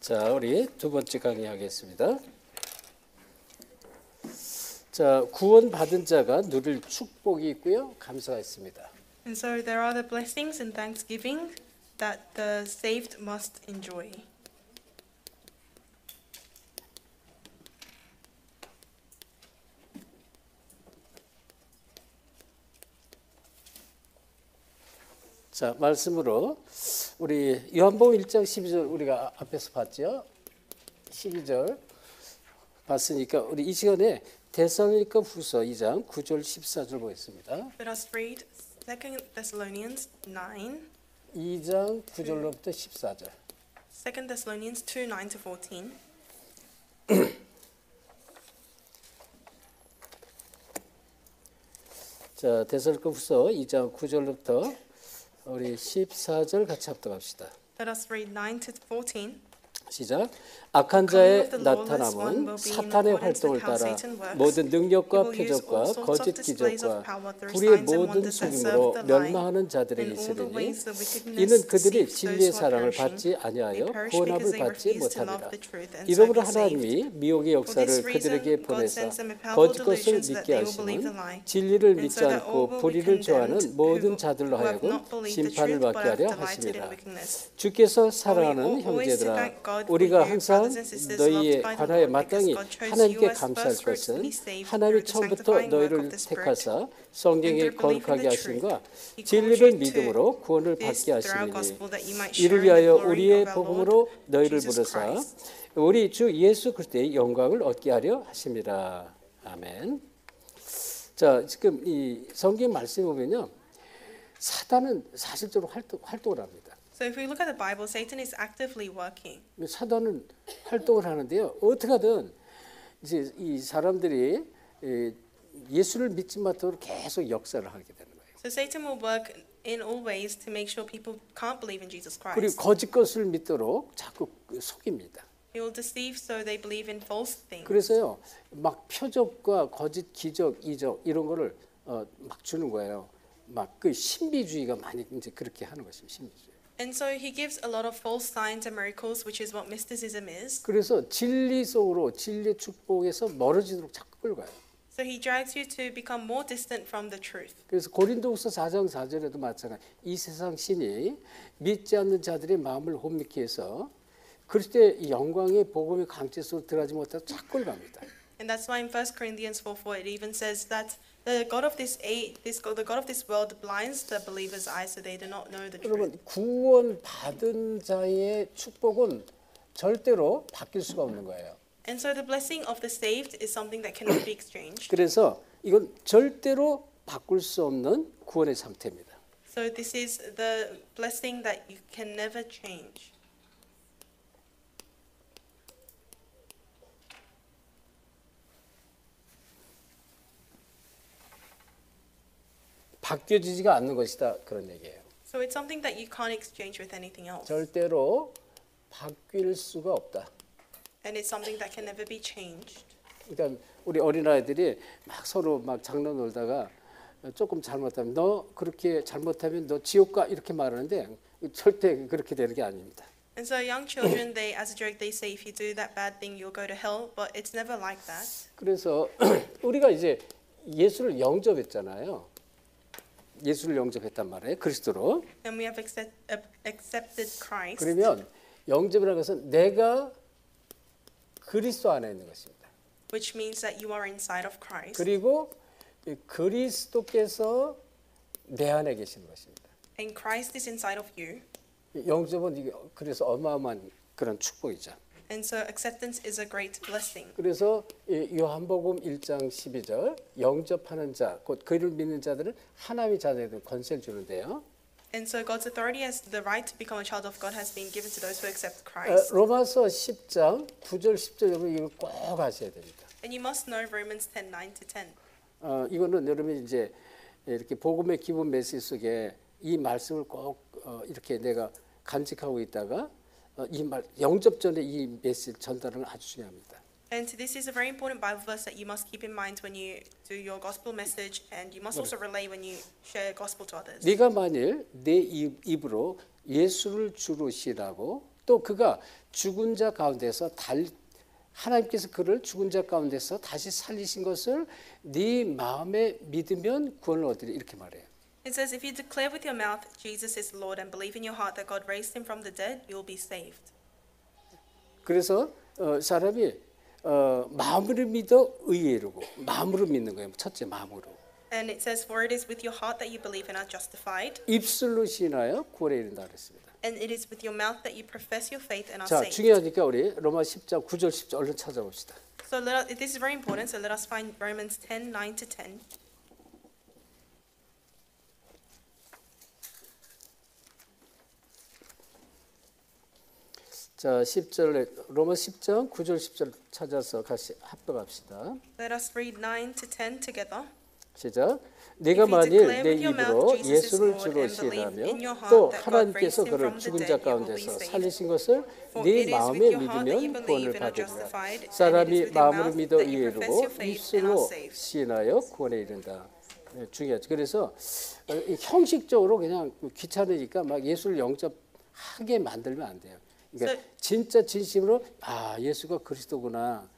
자, 우리 두 번째 강의하겠습니다. 자, 구원받은 자가 누릴 축복이 있고요, 감사가 있습니다. And so there are the blessings and thanksgiving that the saved must enjoy. 자, 말씀으로 우리 요한복음 1장 12절 우리가 앞에서 봤죠. 12절 봤으니까 우리 이 시간에 데살로니가 후서 2장 9절 14절 보겠습니다. Let us read 2 Thessalonians 9. 2장 9절로부터 14절. 2 Thessalonians 2, 9 to 14. 자, 데살로니가 후서 2장 9절로부터 우리 14절 같이 합독합시다. Let us read 9 to 14. 시작. 악한 자의 나타남은 사탄의 활동을 따라 모든 능력과 표적과 거짓 기적과 불의의 모든 속임으로 멸망하는 자들에게 있으리니 이는 그들이 진리의 사랑을 받지 아니하여 구원함을 받지 못하리라. 이러므로 하나님이 미혹의 역사를 그들에게 보내사 거짓 것을 믿게 하시는 진리를 믿지 않고 불의를 좋아하는 모든 자들로 하여금 심판을 받게 하려 하심이라. 주께서 사랑하는 형제들아, 우리가 항상 너희에 관하여 마땅히 하나님께 감사할 것은 하나님이 처음부터 너희를 택하사 성경에 거룩하게 하심과 진리를 믿음으로 구원을 받게 하심이니 이를 위하여 우리의 복음으로 너희를 부르사 우리 주 예수 그리스도의 영광을 얻게 하려 하심이라. 아멘. 자, 지금 이 성경 말씀에 보면요, 사단은 사실적으로 활동을 합니다. So if we look at the Bible, Satan is actively working. 사단은 활동을 하는데요. 어떻게든 이제 이 사람들이 예수를 믿지 못하도록 계속 역사를 하게 되는 거예요. So Satan will work in all ways to make sure people can't believe in Jesus 그리고 Christ. 거짓 것을 믿도록 자꾸 속입니다. He will deceive so they believe in false things. 그래서요, 막 표적과 거짓 기적, 이적 이런 거를 막 주는 거예요. 막 그 신비주의가 많이 이제 그렇게 하는 것입니다. 신비주의. And so he gives a lot of false signs and miracles, which is what mysticism is. 그래서 진리 속으로 진리의 축복에서 멀어지도록 자꾸 끌고 가요. So he drags you to become more distant from the truth. 그래서 고린도후서 4장 4절에도 마찬가지. 이 세상 신이 믿지 않는 자들의 마음을 혼미케 해서 그리스도의 영광의 복음의 강체 속으로 들어가지 못해서 자꾸 끌고 갑니다. And that's why in 1 Corinthians 4:4 it even says that the God of this world blinds the believers' eyes so they do not know the truth. 여러분, 구원 받은 자의 축복은 절대로 바뀔 수가 없는 거예요. And so the blessing of the saved is something that cannot be exchanged. 그래서 이건 절대로 바꿀 수 없는 구원의 상태입니다. So this is the blessing that you can never change. 바뀌어지지가 않는 것이다, 그런 얘기예요. So it's something that you can't exchange with anything else. 절대로 바뀔 수가 없다. And it's something that can never be changed. 그러니까 우리 어린아이들이 막 서로 막 장난 놀다가 조금 잘못하면 너 그렇게 잘못하면 너 지옥 가 이렇게 말하는데 절대 그렇게 되는 게 아닙니다. And so young children, they, as a joke, they say, if you do that bad thing, you'll go to hell. But it's never like that. 그래서 우리가 이제 예수를 영접했잖아요. 예수를 영접했단 말이에요. 그리스도로. And we have accepted Christ. 그러면 영접이라는 것은 내가 그리스도 안에 있는 것입니다. Which means that you are inside of Christ. 그리고 그리스도께서 내 안에 계시는 것입니다. And Christ is inside of you. 영접은 이게 그래서 어마어마한 그런 축복이죠. And so acceptance is a great blessing. 그래서 요한복음 1장 12절 영접하는 자, 곧 그를 믿는 자들은 하나님의 자녀에게 권세를 주는데요. And so God's authority as the right to become a child of God has been given to those who accept Christ. 로마서 10장 9절 10절 여러분 이걸 꼭 하셔야 됩니다. And you must know Romans 10, 9 to 10. 이거는 여러분이 이제 이렇게 복음의 기본 메시지 속에 이 말씀을 꼭 이렇게 내가 간직하고 있다가 이 말 영접 전에 이 메시지 전달은 아주 중요합니다. And this is a very important Bible verse that you must keep in mind when you do your gospel message, and you must also relay when you share gospel to others. 네가 만일 내 입으로 예수를 주로 시라고 또 그가 죽은 자 가운데서 하나님께서 그를 죽은 자 가운데서 다시 살리신 것을 네 마음에 믿으면 구원을 얻으리 이렇게 말해요. It says, if you declare with your mouth Jesus is Lord and believe in your heart that God raised him from the dead, you'll be saved. 그래서 사람이 마음으로 믿어 의에 이르고 마음으로 믿는 거예요. 첫째 마음으로. And it says, for it is with your heart that you believe and are justified. 입술로 시인하여 구원에 이른다 그랬습니다. And it is with your mouth that you profess your faith and are 자, saved. 중요하니까 우리 로마 10장 9절 10절 얼른 찾아봅시다. So this is very important. So let us find Romans 10, 9 to 10. 자, 10절 로마 10장 9절 10절 찾아서 같이 합독합시다. Let us read 9 to 10 together. 시작. 내가 만일 내 입으로 예수를 주로 시인하며 또 하나님께서 그를 죽은 자 가운데서 살리신 것을 네 마음에 믿으면 구원을 받으리라. 사람이 마음으로 믿어 의에 이르고 입술로 시인하여 구원에 이른다. 네, 중요하죠. 그래서 형식적으로 그냥 귀찮으니까 막 예수를 영접하게 만들면 안 돼요. 그러니까 진짜 진심으로 예수가 그리스도구나.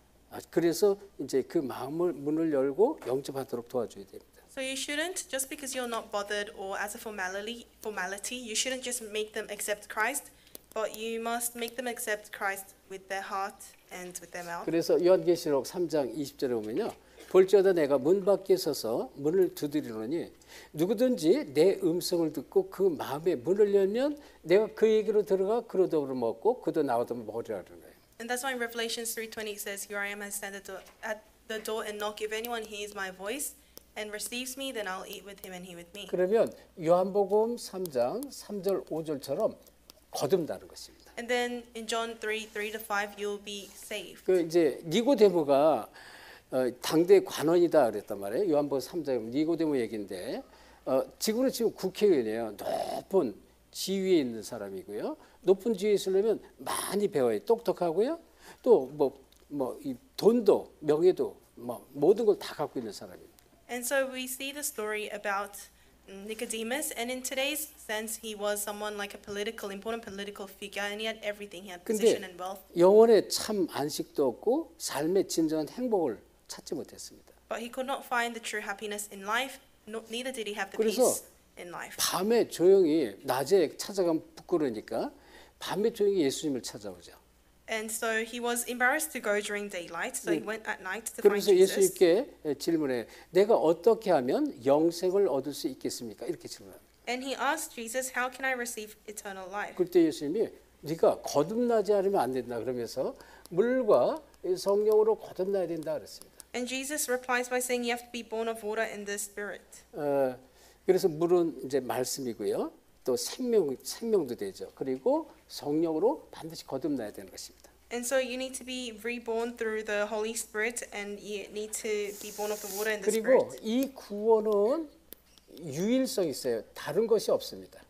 그래서 이제 그 마음을 문을 열고 영접하도록 도와줘야 됩니다. So you shouldn't, just because you're not bothered or as a formality, you shouldn't just make them accept Christ, but you must make them accept Christ with their heart and with their mouth. 그래서 요한계시록 3장 20절에 보면요. 볼지어다 내가 문 밖에 서서 문을 두드리노니 누구든지 내 음성을 듣고 그 마음에 문을 열면 내가 그에게로 들어가 그로 더불어 먹고 그도 나와 더불어 먹으리라 그러는 거예요. And that's why in Revelations 3:20 it says, "Here I am, I stand at the door and knock. If anyone hears my voice and receives me, then I'll eat with him and he with me." 그러면 요한복음 3장 3절 5절처럼 거듭나는 것입니다. And then in John 3:3 to 5, you'll be saved. 그 이제 니고데모가 당대 관원이다 그랬단 말이에요. 요한복음 3장 니고데모 얘기인데 지금은 지금 국회의원이에요. 높은 지위에 있는 사람이고요. 높은 지위에 있으려면 많이 배워야 똑똑하고요. 또 이 돈도 명예도 모든 걸 다 갖고 있는 사람입니다. And so we see the story about Nicodemus, and in today's sense, he was someone like a important political figure, and he had everything. He had position and wealth. 영혼에 참 안식도 없고 삶의 진정한 행복을 찾지 못했습니다. But he could not find the true happiness in life. Neither did he have the 그래서 peace in life. 밤에 조용히 낮에 찾아가면 부끄러우니까 밤에 조용히 예수님을 찾아오죠. And so he was embarrassed to go during daylight, so he went at night to find 그러면서 Jesus. 예수님께 질문해 내가 어떻게 하면 영생을 얻을 수 있겠습니까? 이렇게 질문합니다. And he asked Jesus, "How can I receive eternal life?" 그때 예수님이 네가 거듭나지 않으면 안 된다 그러면서 물과 성령으로 거듭나야 된다 그랬습니다. And Jesus replies by saying, "You have to be born of water and the Spirit." 그래서 물은 이제 말씀이고요. 또 생명도 되죠. 그리고 성령으로 반드시 거듭나야 되는 것입니다. And so you need to be reborn through the Holy Spirit, and you need to be born of the water and the 그리고 Spirit. 이 구원은 유일성이 있어요. 다른 것이 없습니다.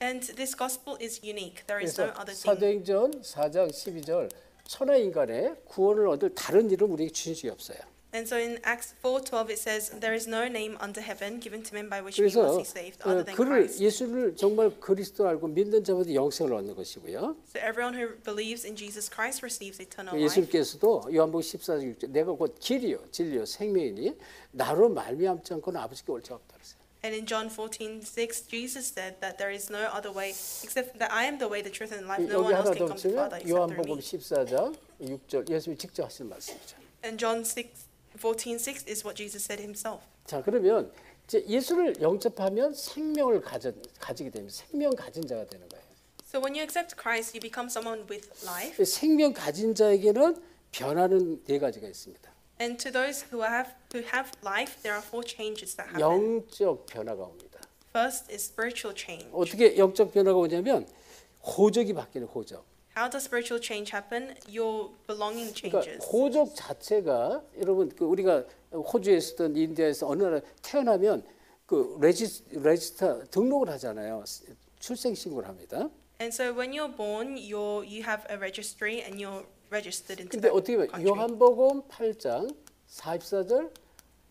And this gospel is unique. There is no 그래서 other thing. 사도행전 4장 12절 천하 인간의 구원을 얻을 다른 이름 우리에게 주신 적이 없어요. And so in Acts 4:12 it says, "There is no name under heaven given to men by which we must 그래서 be saved other than 그를 Christ." 예수를 정말 그리스도 알고 믿는 자마다 영생을 얻는 것이고요. So everyone who believes in Jesus Christ receives eternal life. 예수님께서도 요한복음 14장 6절 내가 곧 길이요 진리요 생명이니 나로 말미암지 않고는 아버지께 올 자 없다 그랬어요. And in John 14:6 Jesus said that there is no other way except that I am the way, the truth and life. No 여기 one else 하나 can 더 come to the 치면 Father except through 요한복음 me. 14장 6절 예수님이 직접 하신 말씀이죠. And John 14:6 is what Jesus said himself. 자 그러면 이제 예수를 영접하면 생명을 가지게 됩니다. 생명 가진 자가 되는 거예요. So when you accept Christ, you become someone with life. 생명 가진 자에게는 변화는 네 가지가 있습니다. And to those who have life, there are 4 changes that happen. 영적 변화가 옵니다. First is spiritual change. 어떻게 영적 변화가 오냐면 호적이 바뀌는 호적. How does spiritual change happen? Your belonging 그러니까 changes. 호적 자체가 여러분 우리가 호주에서든 인디아에서 어느 나라 태어나면 그 레지스터 등록을 하잖아요. 출생 신고를 합니다. And so when you're born, you have a registry and you're registered into 근데 that 어떻게 보면 country. 요한복음 8장 44절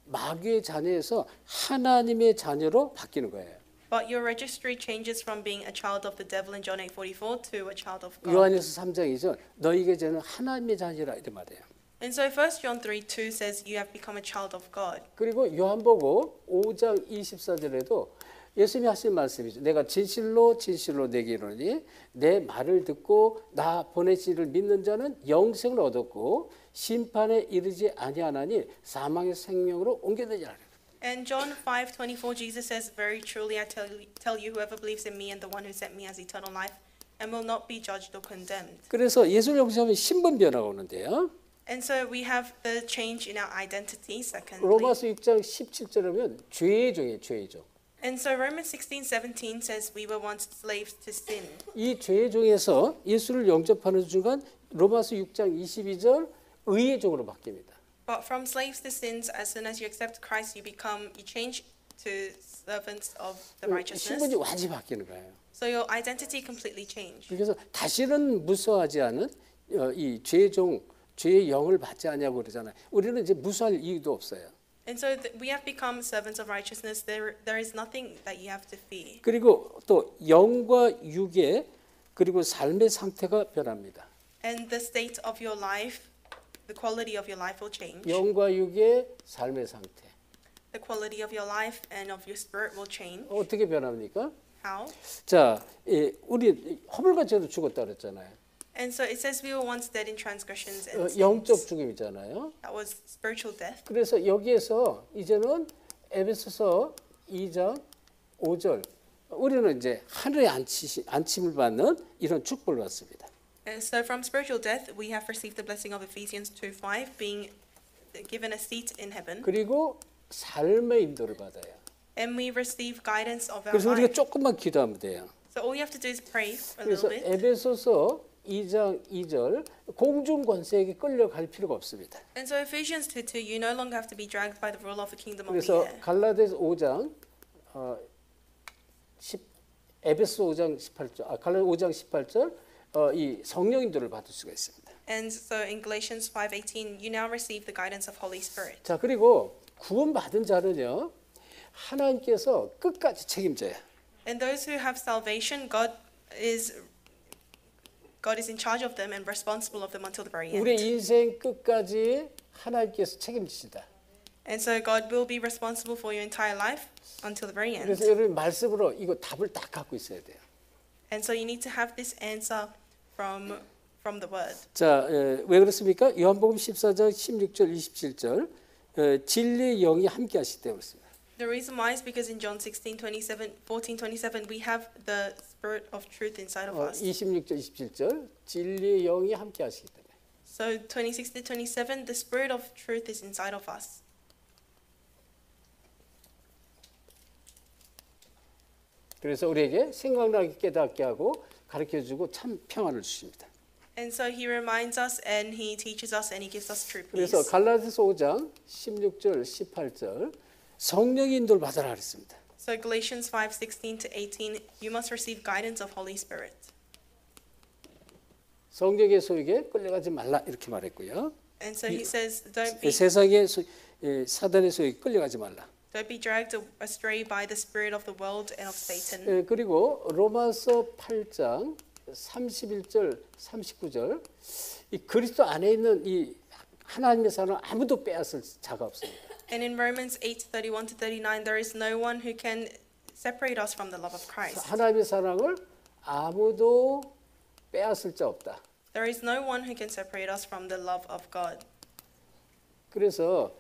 마귀의 자녀에서 하나님의 자녀로 바뀌는 거예요. But your registry changes from being a child of the devil in John 8:44 to a child of God. 요한일서 3장이죠. 너희에게 저는 하나님의 자녀라 이런 말이에요. And so 1 John 3:2 says you have become a child of God. 그리고 요한복음 5장 24절에도 예수님이 하신 말씀이죠. 내가 진실로 진실로 내게 이르노니 내 말을 듣고 나 보내신 이를 믿는 자는 영생을 얻었고 심판에 이르지 아니하나니 사망의 생명으로 옮겨지리라. And John 5:24 Jesus says, "Very truly I tell you whoever believes in me and the one who sent me has eternal life and will not be judged or condemned." 그래서 예수를 영접하면 신분 변화가 오는데요. And so we have the change in our identity secondly. 로마서 6장 17절이면 죄의 종이에요. 죄의 종. And so Romans 16:17 says we were once slaves to sin. 이 죄의 종에서 예수를 영접하는 순간 로마서 6장 22절 의의 종으로 바뀝니다. But from slaves to sins, as soon as you accept Christ, you change to servants of the righteousness. 신분이 완전히 바뀌는 거예요. So your identity completely changed. 그래서 다시는 무서워하지 않은 이 죄의 종, 죄의 영을 받지 않냐고 그러잖아요. 우리는 이제 무서워할 이유도 없어요. And so we have become servants of righteousness. There is nothing that you have to fear. 그리고 또 영과 육의 그리고 삶의 상태가 변합니다. And the state of your life, the quality of your life will change. 영과 육의 삶의 상태. The quality of your life and of your spirit will change. 어떻게 변합니까? How? 자, 우리 허물과죄로 죽었다 그랬잖아요. And so it says we were once dead in transgressions and sins. 영적 죽음이잖아요. That was spiritual death. 그래서 여기에서 이제는 에베소서 2장 5절 우리는 이제 하늘의 안침을 받는 이런 축복을 받습니다. And so from spiritual death we have received the blessing of Ephesians 2:5, being given a seat in heaven. 그리고 삶의 인도를 받아요. And we receive guidance of our 그래서 우리가 life. 조금만 기도하면 돼요. So all you have to do is pray a 그래서 little bit. 에베소서 2장 2절 공중 권세에게 끌려갈 필요가 없습니다. And so Ephesians 2:2, you no longer have to be dragged by the rule of the kingdom of the 그래서 air. 갈라디아서 5장 에베소 5장 18절, 갈라디아 5장 18절 이 성령 인도를 받을 수가 있습니다. And so in Galatians 5:18, you now receive the guidance of Holy Spirit. 자, 그리고 구원받은 자는요. 하나님께서 끝까지 책임져요. And those who have salvation, God is in charge of them and responsible of them until the very 우리 end. 인생 끝까지 하나님께서 책임지시다. And so God will be responsible for your entire life until the very end. 그래서 여러분 말씀으로 이거 답을 딱 갖고 있어야 돼요. And so you need to have this answer from the word. 자, 왜 그렇습니까? 요한복음 14장 16절 27절 진리의 영이 함께 하실 때 그렇습니다. The reason why is because in John 14:27 we have the spirit of truth inside of us. 26절 27절 진리의 영이 함께 하시기 때문에. So 26-27, the spirit of truth is inside of us. 그래서 우리에게 생각나게 깨닫게 하고 가르쳐주고 참 평안을 주십니다. And so he reminds us and he teaches us and he gives us true 그래서 peace. 갈라디아서 5장 16절 18절 성령의 인도를 받아라 그랬습니다. So Galatians 5:16-18, you must receive guidance of Holy Spirit. 성령의 소유에 끌려가지 말라 이렇게 말했고요. And so he says, don't 세상의 사단의 소유에 끌려가지 말라. be dragged astray by the spirit of the world and of Satan. 그리고 로마서 8장 31절 39절 이 그리스도 안에 있는 이 하나님의 사랑을 아무도 빼앗을 자가 없습니다. And in Romans 8:31-39, there is no one who can separate us from the love of Christ. 하나님의 사랑을 아무도 빼앗을 자 없다. There is no one who can separate us from the love of God. 그래서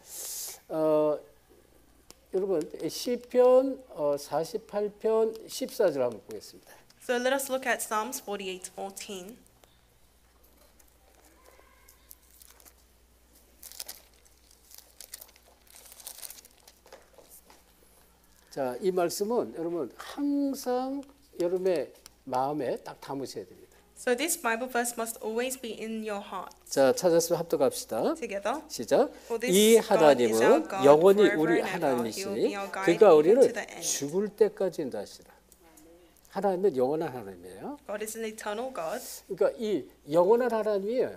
여러분 시편 48편 14절 한번 보겠습니다. So let us look at Psalms 48:14. 자, 이 말씀은 여러분 항상 여러분의 마음에 딱 담으셔야 됩니다. So this Bible verse must always be in your heart. 자, 찾았으면 합독합시다. Together. 시작. For this 이 God is our 하나님은 God 영원히 forever 우리 and ever. He will 하나님이시니 be our guide 그가 even 우리를 to the end. 죽을 때까지 인도하시라. 하나님은 영원한 하나님이에요. God is an eternal God. 그러니까 이 영원한 하나님이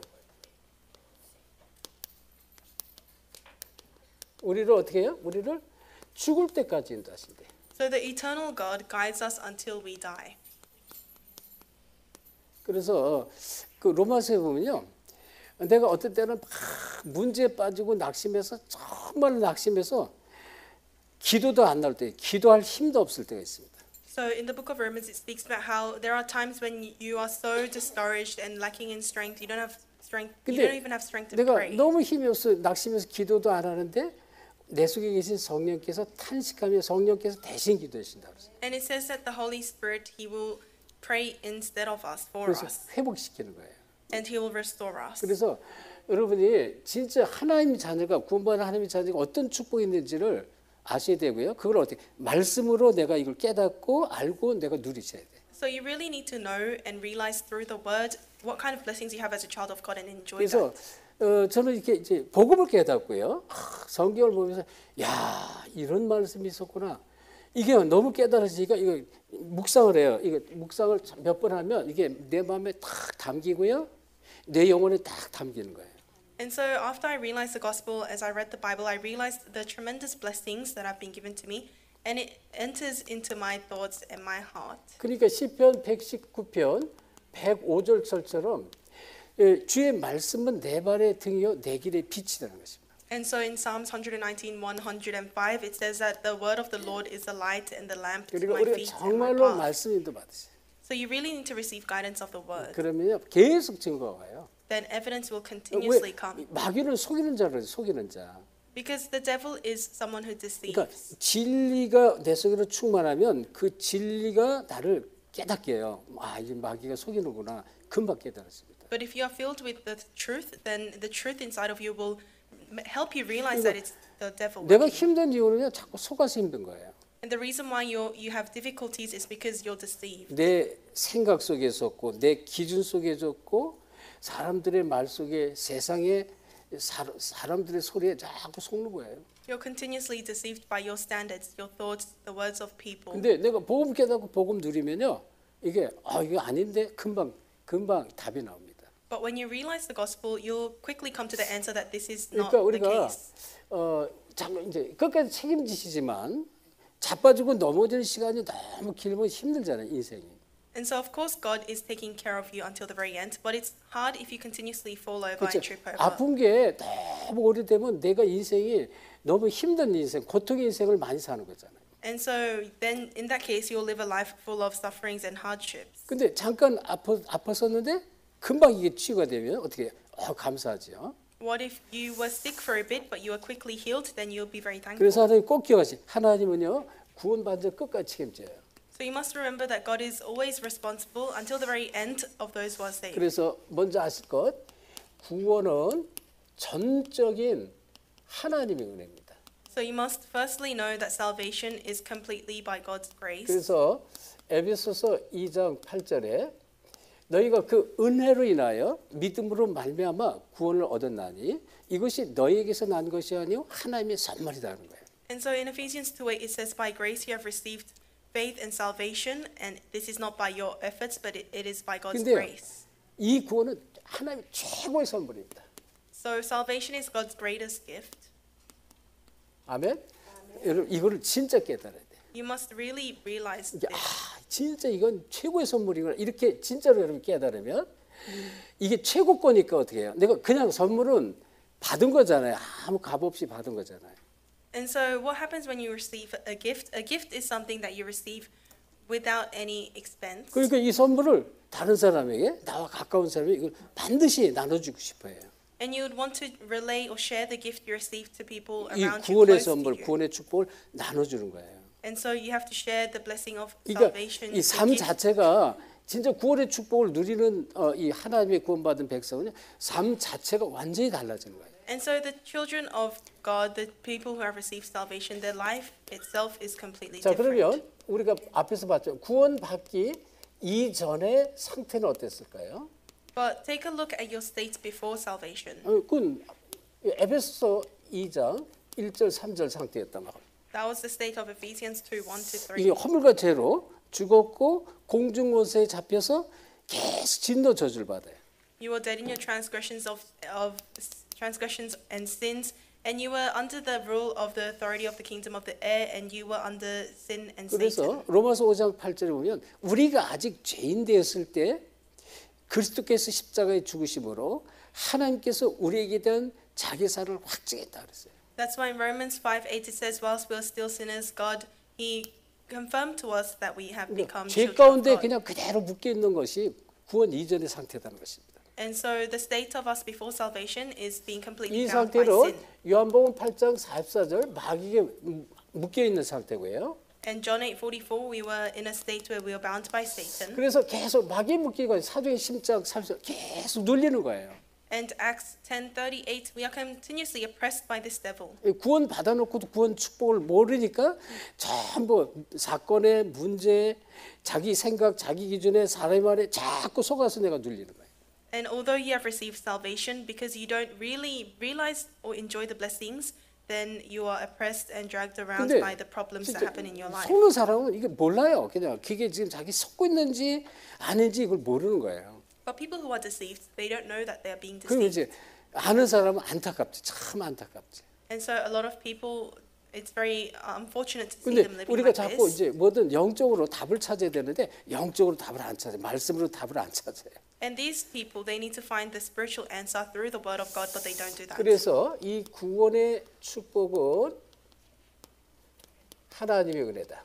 우리를 어떻게 해요? 우리를 죽을 때까지 인도하신대. So the eternal God guides us until we die. 그래서 그 로마서에 보면요, 내가 어떤 때는 막 문제에 빠지고 낙심해서 정말 낙심해서 기도도 안 나올 때, 기도할 힘도 없을 때가 있습니다. So in the book of Romans, it speaks about how there are times when you are so discouraged and lacking in strength, you don't have strength, you don't even have strength to 내가 pray. 너무 힘이 없어 낙심해서 기도도 안 하는데 내 속에 계신 성령께서 탄식하며 성령께서 대신 기도하신다 그랬어요. And it says that the Holy Spirit, He will pray instead of us, for 그래서 us, 회복시키는 거예요. and He will restore us. 그래서 여러분이 진짜 하나님의 자녀가 구원받은 하나님의 자녀가 어떤 축복이 있는지를 아셔야 되고요. 그걸 어떻게 말씀으로 내가 이걸 깨닫고 알고 내가 누리셔야 돼요. So you really need to know and realize through the Word what kind of blessings you have as a child of God and enjoy 그래서 that. 저는 이렇게 이제 복음을 깨닫고요. 성경을 보면서 야 이런 말씀이 있었구나. 이게 너무 깨달아지니까 이거 묵상을 해요. 이거 묵상을 몇 번 하면 이게 내 마음에 딱 담기고요. 내 영혼에 딱 담기는 거예요. And so after I realized the gospel, as I read the Bible, I realized the tremendous blessings that have been given to me, and it enters into my thoughts and my heart. 그러니까 시편 119편 105절처럼 주의 말씀은 내 발의 등이요 내 길의 빛이라는 것입니다. And so in Psalms 119, 105, it says that the word of the Lord is the light and the lamp to 그러니까 my 우리가 feet and my 정말로 path. 말씀 인도 받으세요. So you really need to receive guidance of the word. 그러면요 계속 증거가 와요. Then evidence will continuously 왜 come. 마귀는 속이는 자를 속이는 자. Because the devil is someone who deceives. 그러니까 진리가 내 속으로 충만하면 그 진리가 나를 깨닫게 해요. 아, 이 마귀가 속이는구나. 금방 깨달았습니다. But if you are filled with the truth, then the truth inside of you will help you realize that it's the devil. 내가 working. 힘든 이유는요. 자꾸 속아서 힘든 거예요. And the reason why you have difficulties is because you're deceived. 내 생각 속에 있었고 내 기준 속에 있었고 사람들의 말 속에 세상의 사람들의 소리에 자꾸 속는 거예요. You're continuously deceived by your standards, your thoughts, the words of people. 근데 내가 복음 깨닫고 복음 누리면요. 이게 이거 아닌데 금방 답이 나옵니다. But when you realize the gospel, you'll quickly come to the answer that this is not 그러니까 the 우리가 case. 참 이제 끝까지 책임지시지만 자빠지고 넘어지는 시간이 너무 길면 힘들잖아요, 인생이. And so of course God is taking care of you until the very end, but it's hard if you continuously fall over 그렇죠. and trip over. 아픈 게 너무 오래되면 내가 인생이 너무 힘든 인생, 고통의 인생을 많이 사는 거잖아요. And so then in that case you'll live a life full of sufferings and hardships. 근데 잠깐 아팠었는데 금방 이게 치유가 되면 어떻게 감사하죠. What if you were sick for a bit but you were quickly healed? Then you'll be very thankful. 그래서 하나님 꼭 기억하시. 하나님은요 구원받은 자 끝까지 책임져요. So you must remember that God is always responsible until the very end of those who are saved. 그래서 먼저 아실 것 구원은 전적인 하나님의 은혜입니다. So you must firstly know that salvation is completely by God's grace. 그래서 에베소서 2장 8절에 너희가 그 은혜로 인하여 믿음으로 말미암아 구원을 얻었나니 이것이 너희에게서 난 것이 아니요 하나님의 선물이라는 거예요. And so in Ephesians 2:8 it says, by grace you have received faith and salvation, and this is not by your efforts, but it is by God's 근데요, grace. 이 구원은 하나님의 최고의 선물입니다. So salvation is God's greatest gift. 아멘. 여러분 이거를 진짜 깨달아야 돼요. You must really realize 이게 this. 진짜 이건 최고의 선물이구나. 이렇게 진짜로 여러분 깨달으면 이게 최고거니까 어떻게 해요? 내가 그냥 선물은 받은 거잖아요. 아무 값 없이 받은 거잖아요. And so what happens when you receive a gift? A gift is something that you receive without any expense. 그러니까 이 선물을 다른 사람에게 나와 가까운 사람에게 이걸 반드시 나눠주고 싶어요. And you would want to relay or share the gift you received to people 이 around you, 구원의 close to 선물, you. 구원의 축복을 나눠주는 거예요. And so you have to share the blessing of 그러니까 salvation. 이 삶 the gift. 자체가 진짜 구원의 축복을 누리는 이 하나님의 구원받은 백성은 삶 자체가 완전히 달라지는 거예요. And so the children of God, the people who have received salvation, their life itself is completely 자 different. 그러면 우리가 앞에서 봤죠. 구원받기 이전의 상태는 어땠을까요? But take a look at your state before salvation. 그건 에베소서 2장 1절 3절 상태였단 말이에요. That was the state of Ephesians 2, 1-3. 이게 허물과 죄로 죽었고 공중원세에 잡혀서 계속 진노 저주를 받아요. You were dead in your transgressions and sins, And you were under the rule of the authority of the kingdom of the air, and you were under sin and Satan. 그래서 로마서 5장 8절에 보면 우리가 아직 죄인 되었을 때 그리스도께서 십자가에 죽으심으로 하나님께서 우리에게 대한 자기사를 확증했다 그랬어요. That's why in Romans 5:8 it says, whilst we are still sinners, God, He confirmed to us that we have become 죄 children of 가운데 God. 그냥 그대로 묶여 있는 것이 구원 이전의 상태라는 것입니다. And so the state of us before salvation is being completely 이 bound by 상태로 sin. 요한복음 8장 44절 마귀에 묶여 있는 상태고요. And John 8:44, we were in a state where we were bound by Satan. 그래서 계속 마귀에 묶이고 사도행 10장 30절 계속 눌리는 거예요. And Acts 10:38, we are continuously oppressed by this devil. 구원 받아놓고도 구원 축복을 모르니까 전부 사건의 문제, 자기 생각, 자기 기준에 사람의 말에 자꾸 속아서 내가 눌리는 거예요. And although you have received salvation, because you don't really realize or enjoy the blessings, then you are oppressed and dragged around 근데 by the problems that 진짜 happen in your life. 속는 사람은 이게 몰라요. 그냥 그게 지금 자기 속고 있는지 아닌지 이걸 모르는 거예요. But people who are deceived, they don't know that they are being 그럼 deceived. 이제 아는 사람은 안타깝지, 참 안타깝지. And so a lot of people, it's very unfortunate to see 근데 them living 우리가 like 자꾸 this. 이제 뭐든 영적으로 답을 찾아야 되는데 영적으로 답을 안 찾아요. 말씀으로 답을 안 찾아요. And these people, they need to find the spiritual answer through the word of God, but they don't do that. 그래서 이 구원의 축복은 하나님의 은혜다.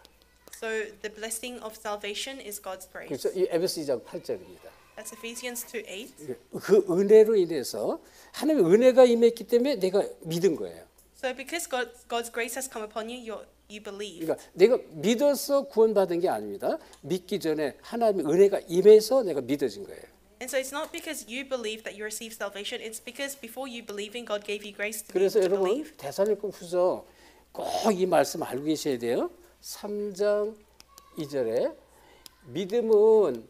So the blessing of salvation is God's grace. 그래서 이 에베소 2장 8절입니다. That's Ephesians 2:8. 그 은혜로 인해서 하나님의 은혜가 임했기 때문에 내가 믿은 거예요. So because God's grace has come upon you, you believe. 그러니까 내가 믿어서 구원받은 게 아닙니다. 믿기 전에 하나님의 은혜가 임해서 내가 믿어진 거예요. And so it's not because you believe that you receive salvation. It's because before you believe in, God gave you grace to 그래서 여러분 believe. 데살로니가후서 꼭 이 말씀 알고 계셔야 돼요. 3장 2절에 믿음은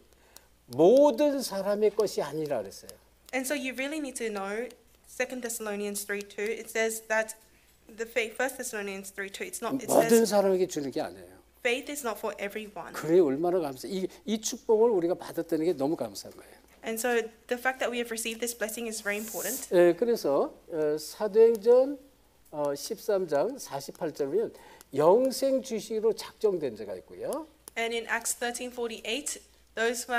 모든 사람의 것이 아니라 그랬어요. And so you really need to know 2 Thessalonians 3:2. It says that the faith, 1 Thessalonians 3:2. It's not. It 모든 says 사람에게 주는 게 아니에요. faith is not for everyone. 그래 얼마나 감사해. 이 축복을 우리가 받았다는 게 너무 감사한 거예요. And so the fact that we have received this blessing is very important. 그래서 사도행전 13장 48절이면 영생 주시기로 작정된 자가 있고요. And in Acts 13:48, those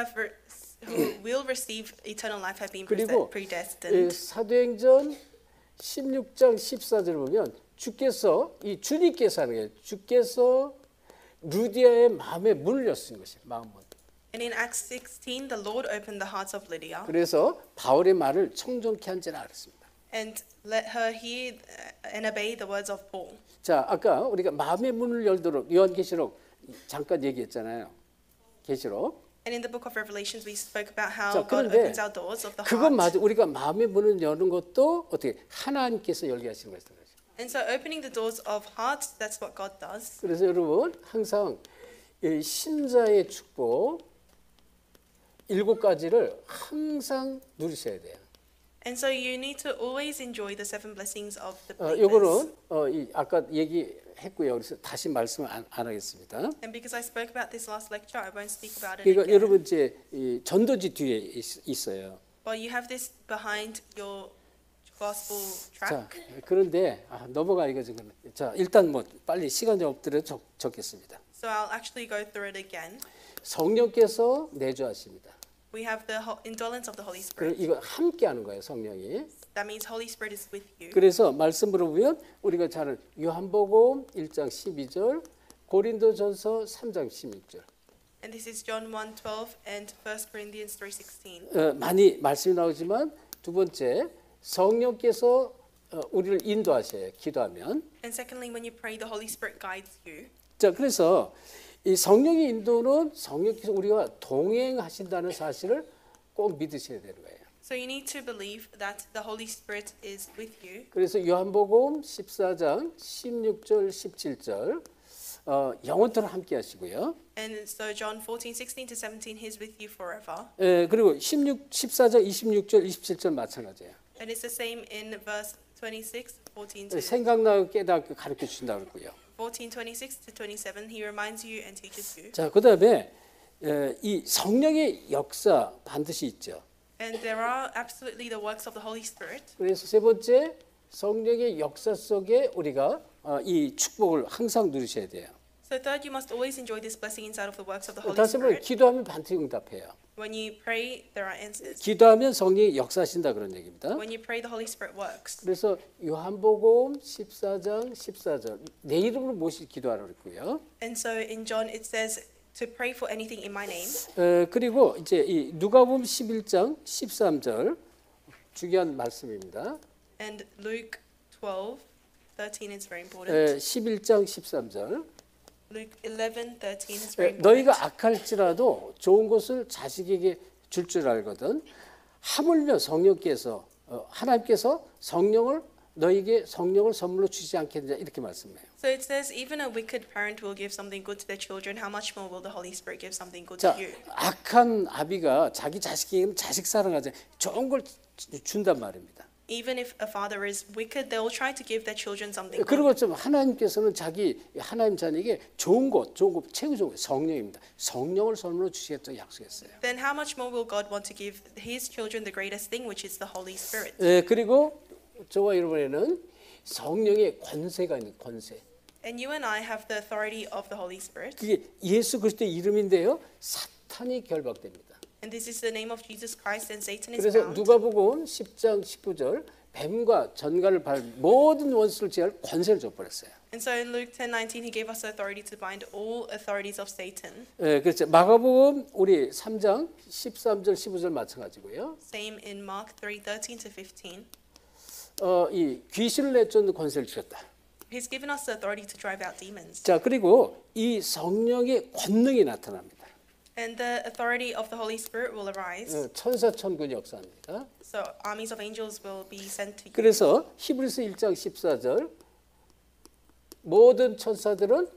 who will receive eternal life have been 그리고 predestined. 사도행전 16장 14절 보면 주님께서 하는 게 주께서 루디아의 마음에 문을 여신 것이에요. 마음문. And in Acts 16, the Lord opened the hearts of Lydia 그래서 바울의 말을 청정케 한지라 그랬습니다. and let her hear and obey the words of Paul. 자, 아까 우리가 마음의 문을 열도록 요한계시록 잠깐 얘기했잖아요. 계시록. And in the book of Revelations, we spoke about how 자, God 그런데 opens our doors of the 그건 heart. 맞아. 우리가 마음의 문을 여는 것도 어떻게 하나님께서 열게 하시는 것이다. And so opening the doors of hearts, that's what God does. 그래서 여러분 항상 이 신자의 축복 7가지를 항상 누리셔야 돼요. And so you need to always enjoy the 7 blessings of the believers. 요거는 아까 얘기했고요. 그래서 다시 말씀을 안 하겠습니다. And because I spoke about this last lecture, I won't speak about it 그러니까 again. 여러분 이제 이 전도지 뒤에 있어요. Well, you have this behind your gospel 자, track. 그런데 넘어가 이거 지금. 자, 일단 뭐 빨리 시간이 없더라도 적겠습니다. So I'll actually go through it again. 성령께서 내주하십니다. We have the indwellance of the Holy 그럼 Spirit. 이거 함께 하는 거예요, 성령이. That means Holy Spirit is with you. 그래서 말씀으로 보면 우리가 잘 아는 요한복음 1장 12절, 고린도전서 3장 16절. And this is John 1:12 and 1 Corinthians 3:16. 많이 말씀이 나오지만 두 번째 성령께서 우리를 인도하셔요. 기도하면. And secondly, when you pray, the Holy Spirit guides you. 자, 그래서 이 성령의 인도는 성령께서 우리가 동행하신다는 사실을 꼭 믿으셔야 되는 거예요. So you need to believe that the Holy Spirit is with you. 그래서 요한복음 14장 16절 17절 영원토록 함께 하시고요. And so John 14:16 to 17, He's with you forever. 그리고 14장 26절 27절 마찬가지예요. And it's the same in verse 26, 14 to 생각나고 깨닫고 가르쳐 주신다고 그랬고요. 26 to 27. He reminds you and teaches you. 자, 그다음에 이 성령의 역사 반드시 있죠. And there are absolutely the works of the Holy Spirit. 그래서 세 번째 성령의 역사 속에 우리가 이 축복을 항상 누리셔야 돼요. So third, you must always enjoy this blessing inside of the works of the Holy 다시 말해 Spirit. 기도하면 반드시 응답해요. When you pray, there are answers. 기도하면 성령이 역사하신다 그런 얘기입니다. When you pray, the Holy Spirit works. 그래서 요한복음 14장 14절 내 이름으로 무엇이 기도하라 그랬고요. And so in John it says to pray for anything in my name. 그리고 이제 이 누가복음 11장 13절 중요한 말씀입니다. And Luke 12:13 is very important. 11장 13절 Luke 11:13 is very important. 너희가 악할지라도 좋은 것을 자식에게 줄 줄 알거든 하물며 성령께서 하나님께서 너희에게 성령을 선물로 주지 않겠느냐 이렇게 말씀해요. So it says even a wicked parent will give something good to their children. How much more will the Holy Spirit give something good 자, to you? 악한 아비가 자기 자식에게 자식 사랑하자 좋은 걸 준단 말입니다. Even if a father is wicked, they will try to give their children something good. 그리고 좀 하나님께서는 자기 하나님 자녀에게 좋은 것 최고 좋은 것 성령입니다. 성령을 선물로 주시겠다고 약속했어요. Then how much more will God want to give His children the greatest thing, which is the Holy Spirit? 그리고 저와 여러분에는 성령의 권세가 있는 권세. And you and I have the authority of the Holy Spirit. 그게 예수 그리스도의 이름인데요. 사탄이 결박됩니다. And this is the name of Jesus Christ, and Satan is 그래서 bound. 누가복음 10장 19절 뱀과 전갈을 밟을 모든 원수를 제할 권세를 줘버렸어요. And so in Luke 10:19, He gave us the authority to bind all authorities of Satan. 그렇죠. 마가복음 우리 3장 13절 15절 마찬가지고요. Same in Mark 3:13 to 15. 이 귀신을 내쫓는 권세를 주셨다. He's given us the authority to drive out demons. 자, 그리고 이 성령의 권능이 나타납니다. And the authority of the Holy Spirit will arise. 천사 천군이 역사합니다. So armies of angels will be sent to you. 그래서 히브리서 1장 14절 모든 천사들은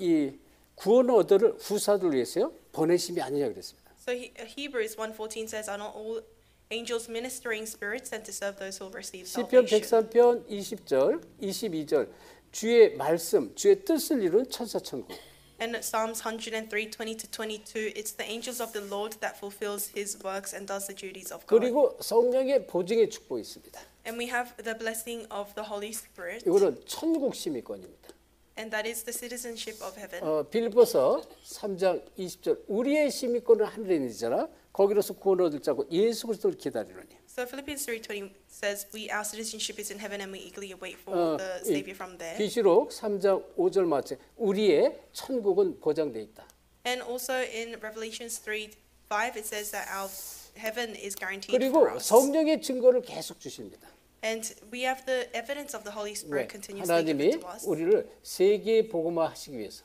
이 구원 얻을 후사들을 위해서요 보내심이 아니냐 그랬습니다. So Hebrews 1:14 says, "Are not all angels ministering spirits sent to serve those who receive 시편 salvation?" 103편 20절, 22절 주의 말씀, 주의 뜻을 이룬 천사 천군. And Psalms 103:20 to 22, it's the angels of the Lord that fulfills His works and does the duties of God. 그리고 성령의 보증의 축복이 있습니다. And we have the blessing of the Holy Spirit, 이거는 천국 시민권입니다. and that is the citizenship of heaven. 빌립보서 3장 20절 우리의 시민권은 하늘에 있는 자라 거기로서 구원 얻을 자고 예수 그리스도를 기다리노니. So Philippians 3:20 says, our citizenship is in heaven, and we eagerly await for the Savior from there. 계시록 3장 5절 마찬가지 우리의 천국은 보장돼 있다. And also in Revelations 3:5 it says that our heaven is guaranteed 그리고 for us. 성령의 증거를 계속 주십니다. And we have the evidence of the Holy Spirit continuously 하나님이 given to us. 우리를 세계 복음화 하시기 위해서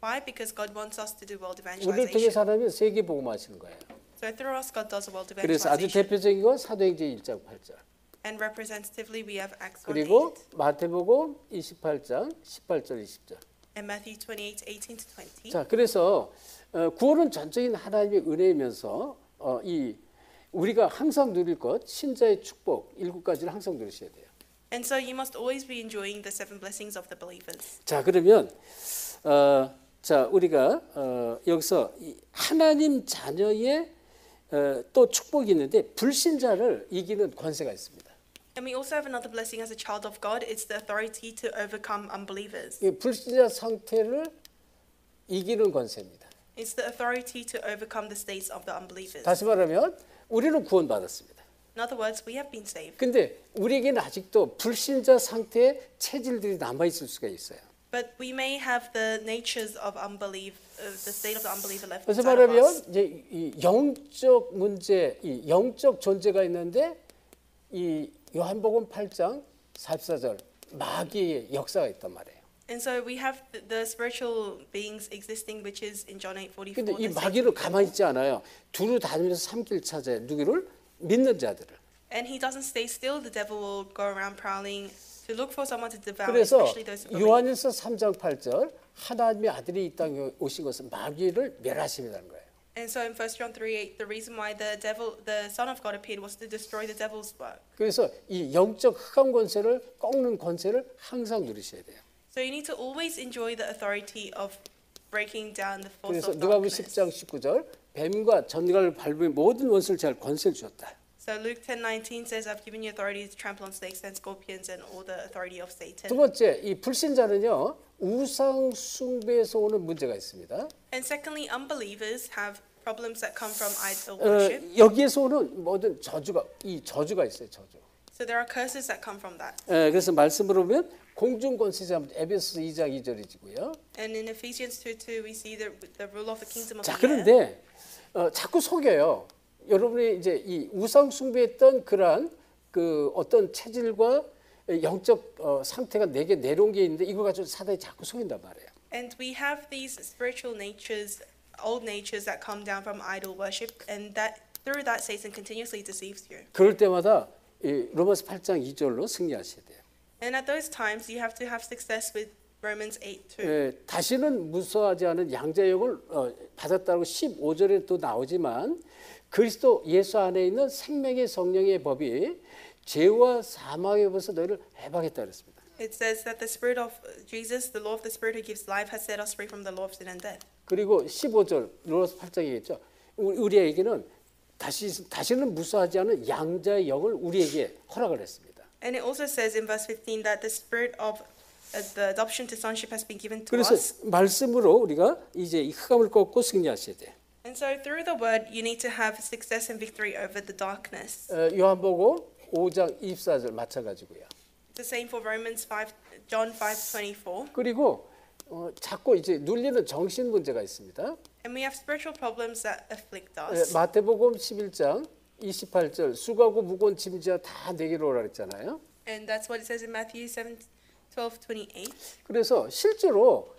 Why? Because God wants us to do world 우리를 통해 evangelization. 사람이 세계 복음화 하시는 거예요. So through us, God does a world 그래서 아주 evangelization. 대표적인 건 사도행전 1장 8절. And representatively, we have Acts 1:8 그리고 마태복음 28장 18절 20절. and Matthew 28:18 to 20. 자, 그래서 구원은 전적인 하나님의 은혜이면서 이 우리가 항상 누릴 것 신자의 축복 7가지를 항상 누리셔야 돼요. And so you must always be enjoying the 7 blessings of the believers. 자, 그러면 자, 우리가 여기서 이 하나님 자녀의 또 축복이 있는데 불신자를 이기는 권세가 있습니다. And we also have another blessing as a child of God. It's the authority to overcome unbelievers. 이 불신자 상태를 이기는 권세입니다. It's the authority to overcome the states of the unbelievers. 다시 말하면 우리는 구원받았습니다. In other words, we have been saved. 근데 우리에게는 아직도 불신자 상태의 체질들이 남아 있을 수가 있어요. But we may have the natures of unbelief, the state of the unbeliever left 그래서 inside of 말하면 us. 이제 이 영적 문제, 이 영적 존재가 있는데 이 요한복음 8장 44절 마귀의 역사가 있단 말이에요. And so we have the spiritual beings existing, which is in John 8:44. 근데 이 the 마귀를 Satan. 가만히 있지 않아요. 두루 다니면서 삼킬 찾아요. 누구를? 믿는 자들을. And he doesn't stay still. The devil will go around prowling to look for someone to devour, 그래서 especially those who believe. 요한일서 3장 8절 하나님의 아들이 이 땅에 오신 것은 마귀를 멸하심이라는 거예요. And so in 1 John 3:8, the reason why the Son of God appeared was to destroy the devil's work. 그래서 이 영적 흑암 권세를 꺾는 권세를 항상 누리셔야 돼요. So you need to always enjoy the authority of breaking down the force 그래서 of 누가복음 darkness. 10장 19절 뱀과 전갈을 밟으며 모든 원수를 제할 권세를 주었다. So Luke 10:19 says, "I've given you authority to trample on snakes and scorpions and all the authority of Satan." 두 번째, 이 불신자는요 우상 숭배에서 오는 문제가 있습니다. And secondly, unbelievers have problems that come from idol worship. 여기에서 오는 모든 저주가 있어요. 저주. So there are curses that come from that. 그래서 말씀으로 보면 공중 권세자 에베소서 2장 2절이고요. And in Ephesians 2:2 we see the rule of the kingdom of 자, the air. 그런데 자꾸 속여요. 여러분이 이제 이 우상 숭배했던 그러한 그 어떤 체질과 영적 상태가 내게 내려온 게 있는데 이거 가지고 사단이 자꾸 속인단 말이에요. And we have these spiritual natures, old natures that come down from idol worship, and that through that Satan continuously deceives you. 그럴 때마다 이 로마서 8장 2절로 승리하셔야 돼요. And at those times you have to have success with Romans 8:2. 다시는 무서워하지 않은 양자역을 받았다고 15절에 또 나오지만 그리스도 예수 안에 있는 생명의 성령의 법이 죄와 사망의 법에서 너희를 해방했다 그랬습니다. It says that the spirit of Jesus, the law of the spirit who gives life, has set us free from the law of sin and death. 그리고 15절 로마서 8장이겠죠. 우리에게는 다시는 무서워하지 않은 양자의 영을 우리에게 허락을 했습니다. And it also says in verse 15 that the spirit of the adoption to sonship has been given to 그래서 us. 말씀으로 우리가 이제 이 흑암을 꺾고 승리하셔야 돼요. And so through the word you need to have success and victory over the darkness. 요한복음 5장 24절 마찬가지고요. The same for John 5:24. 그리고 자꾸 이제 눌리는 정신 문제가 있습니다. And we have spiritual problems that afflict us. 마태복음 11장 28절 수고하고 무거운 짐지어 다 내게로 오라 그랬잖아요. And that's what it says in Matthew 7:12-28. 그래서 실제로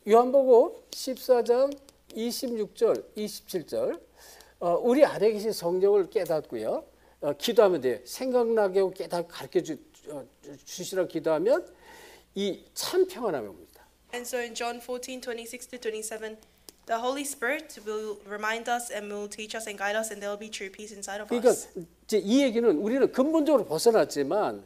요한복음 14장 26절, 27절 우리 안에 계신 성령을 깨닫고요. 기도하면 돼요. 생각나게 하고 가르쳐 주시라고 기도하면 이 참 평안함이 옵니다. And so in John 14:26-27, the Holy Spirit will remind us and will teach us and guide us, and there will be true peace inside of 그러니까 us. 이제 이 얘기는 우리는 근본적으로 벗어났지만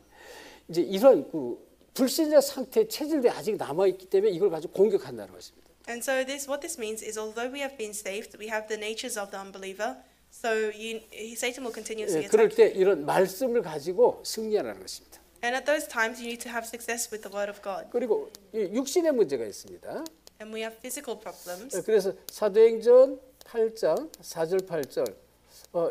이제 이런 그 불신자 상태 체질이 아직 남아 있기 때문에 이걸 가지고 공격한다는 것입니다. And so what this means is, although we have been saved, we have the natures of the unbeliever. So Satan will continuously 그럴 attack 때 you. 이런 말씀을 가지고 승리하라는 것입니다. And at those times, you need to have success with the word of God. 그리고 육신의 문제가 있습니다. And we have physical problems. 그래서 사도행전 8장 4절 8절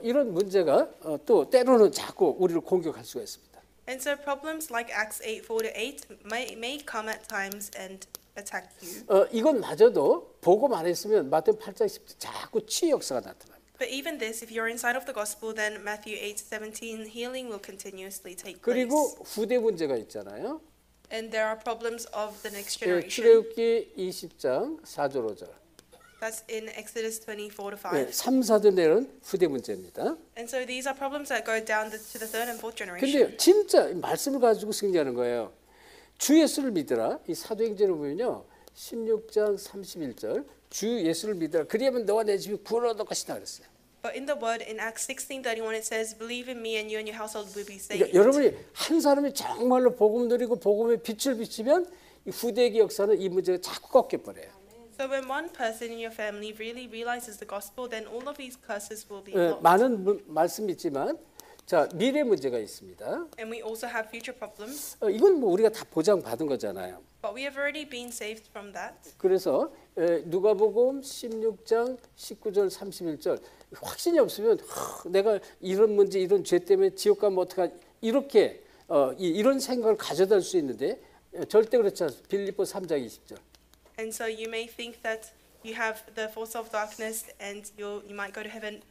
이런 문제가 또 때로는 자꾸 우리를 공격할 수가 있습니다. And so problems like Acts 8:4-8 may come at times and attack you. 이것마저도 복음 안에 있으면 마태복음 8장 10절 자꾸 치유 역사가 나타납니다. But even this, if you're inside of the gospel, then Matthew 8:17, healing will continuously take place. 그리고 후대 문제가 있잖아요. And there are problems of the next generation. 출애굽기 20장 4절 5절. That's in Exodus 24-5. 3, 4대 내는 후대 문제입니다. And so these are problems that go down to the third and fourth generation. 근데 진짜 말씀을 가지고 승리하는 거예요. 주 예수를 믿으라. 이 사도행전을 보면요. 16장 31절. 주 예수를 믿으라. 그리하면 너와 내 집이 구원을 얻을 것이다 그랬어요. But in the word in Acts 16:31 it says, "Believe in me and you and your household will be saved." 그러니까 여러분이 한 사람이 정말로 복음 누리고 복음의 빛을 비치면 이 후대기 역사는 이 문제가 자꾸 꺾여 버려요. So when one person in your family really realizes the gospel, then all of these curses will be blocked. 많은 말씀이 있지만 자 미래 문제가 있습니다. And we also have future problems. 이건 뭐 우리가 다 보장받은 거잖아요. But we have already been saved from that. 그래서 누가복음 16장 19절 31절 확신이 없으면 내가 이런 문제 이런 죄 때문에 지옥 가면 어떡하 이렇게 이런 생각을 가져다 줄 수 있는데 절대 그렇지 않습니다. 빌립보 3장 20절. And so you may think that you have the force of darkness and you might go to heaven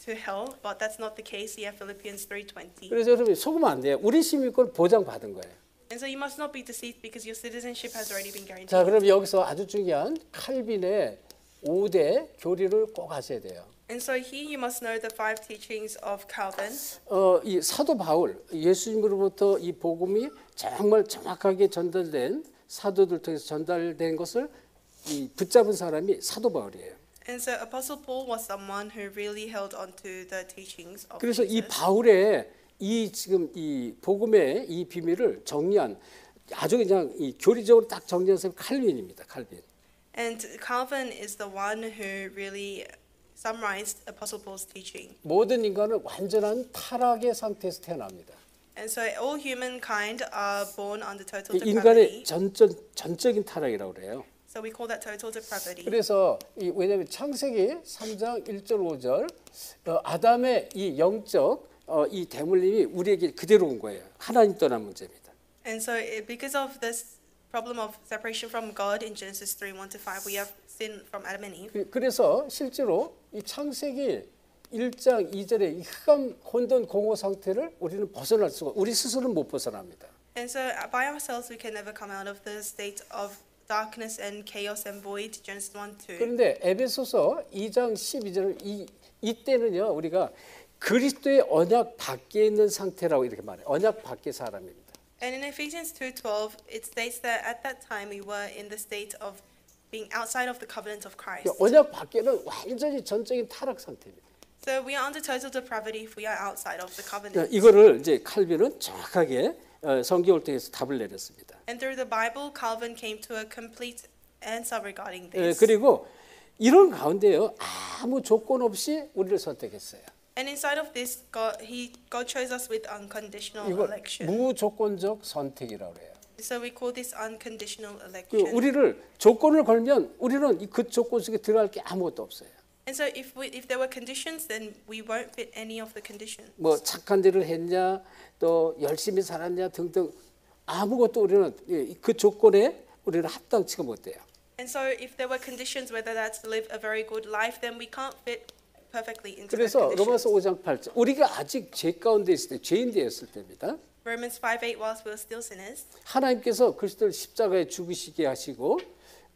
to hell, but that's not the case. You have Philippians 3:20. 그래서 여러분 속으면 안 돼요. 우리 시민권 보장받은 거예요. And so you must not be deceived because your citizenship has already been guaranteed. 자, 그럼 여기서 아주 중요한 칼빈의 5대 교리를 꼭 아셔야 돼요. And so here you must know the 5 teachings of Calvin. 이 사도 바울 예수님으로부터 이 복음이 정말 정확하게 전달된 사도들 통해서 전달된 것을 이 붙잡은 사람이 사도 바울이에요. And so Apostle Paul was someone who really held on to the teachings of 그래서 이 Jesus. 바울의 이 지금 이 복음의 이 비밀을 정리한 아주 그냥 이 교리적으로 딱 정리한 사람이 칼빈입니다. 칼빈. And Calvin is the one who really summarized Apostle Paul's teaching. 모든 인간은 완전한 타락의 상태에서 태어납니다. And so all humankind are born under total 인간의 depravity. 전적인 타락이라고 그래요. So we call that total depravity. 그래서 왜냐하면 창세기 3장 1절 5절 아담의 이 영적 이 대물림이 우리에게 그대로 온 거예요. 하나님 떠난 문제입니다. And so because of this problem of separation from God in Genesis 3:1-5, we have sin from Adam and Eve. 그래서 실제로 이 창세기 1장 2절의 이 흑암 혼돈 공허 상태를 우리는 벗어날 수가 우리 스스로는 못 벗어납니다. And so by ourselves we can never come out of the state of darkness and chaos and void. Genesis 1:2. 그런데 에베소서 2장 12절 이때는요 우리가 그리스도의 언약 밖에 있는 상태라고 이렇게 말해요. 언약 밖의 사람입니다. And in Ephesians 2:12, it states that at that time we were in the state of being outside of the covenant of Christ. 언약 밖에는 완전히 전적인 타락 상태입니다. So we are under total depravity if we are outside of the covenant. 이거를 이제 칼빈은 정확하게 성경을 통해서 답을 내렸습니다. And through the Bible, Calvin came to a complete answer regarding this. 그리고 이런 가운데요 아무 조건 없이 우리를 선택했어요. And inside of this, God chose us with unconditional 이거 election. 무조건적 선택이라고 해요. So we call this unconditional election. 우리를 조건을 걸면 우리는 그 조건 속에 들어갈 게 아무것도 없어요. And so if there were conditions, then we won't fit any of the conditions. 뭐 착한 일을 했냐, 또 열심히 살았냐 등등 아무것도 우리는 그 조건에 우리는 합당치가 못돼요. And so if there were conditions, whether that's to live a very good life, then we can't fit perfectly into that 그래서 condition. 로마서 5장 8절 우리가 아직 죄 가운데 있을 때 죄인 되었을 때입니다. Romans 5:8, whilst we were still sinners, 하나님께서 그리스도를 십자가에 죽으시게 하시고